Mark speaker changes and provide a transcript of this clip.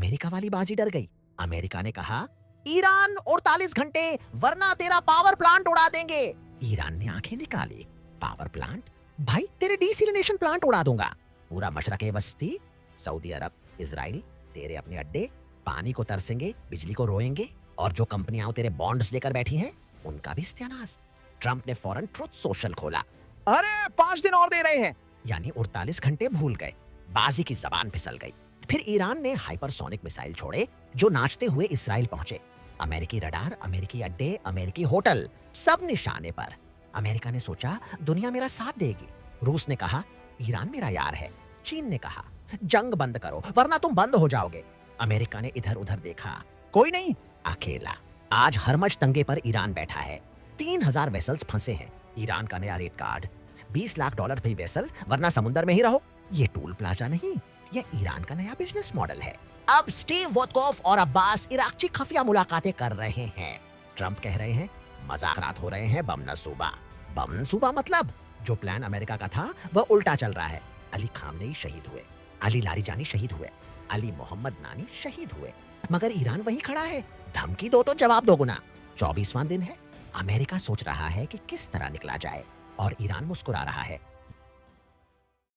Speaker 1: America वाली बाजी डर गई। अमेरिका ने कहा, ईरान 48 घंटे वरना तेरा पावर प्लांट उड़ा देंगे। ईरान ने आंखें निकाली। Power plant? भाई तेरे डीसिलिनेशन प्लांट उड़ा दूंगा। पूरा मशरक़े वस्ती, सऊदी अरब, इजराइल, तेरे अपने अड्डे पानी को तरसेंगे, बिजली को रोएंगे, और जो कंपनियां तेरे बॉन्ड्स लेकर बैठी हैं उनका भी सत्यानाश। ट्रंप ने फौरन ट्रुथ सोशल खोला। अरे 5 दिन और दे रहे हैं, यानी 48 घंटे भूल गए। बाजी की जबान फिसल गई। फिर ईरान ने हाइपरसोनिक मिसाइल छोड़े जो नाचते हुए इसराइल पहुंचे। अमेरिकी रडार, अमेरिकी अड्डे, अमेरिकी होटल, सब निशाने पर। अमेरिका ने सोचा दुनिया मेरा साथ देगी। रूस ने कहा ईरान मेरा यार है। चीन ने कहा जंग बंद करो वरना तुम बंद हो जाओगे। अमेरिका ने इधर उधर देखा, कोई नहीं, अकेला। आज हरमज तंगे पर ईरान बैठा है। 3000 वेसल्स फंसे हैं। ईरान का नया रेट कार्ड, $20 लाख भी वेसल वरना समुंदर में ही रहो। ये टूल प्लाजा नहीं, ये ईरान का नया बिजनेस मॉडल है। अब स्टीव वोटकोफ और अब्बास इराक़ची खुफिया मुलाकातें कर रहे हैं। ट्रंप कह रहे हैं मज़ाकरात हो रहे हैं बमनसूबा। बमनसूबा मतलब जो प्लान अमेरिका का था वह उल्टा चल रहा है। अली खामनेई शहीद हुए, अली लारीजानी शहीद हुए, अली मोहम्मद नानी शहीद हुए, मगर ईरान वही खड़ा है। धमकी दो तो जवाब दो गुना। 24वां दिन है। अमेरिका सोच रहा है कि किस तरह निकला जाए और ईरान मुस्कुरा रहा है।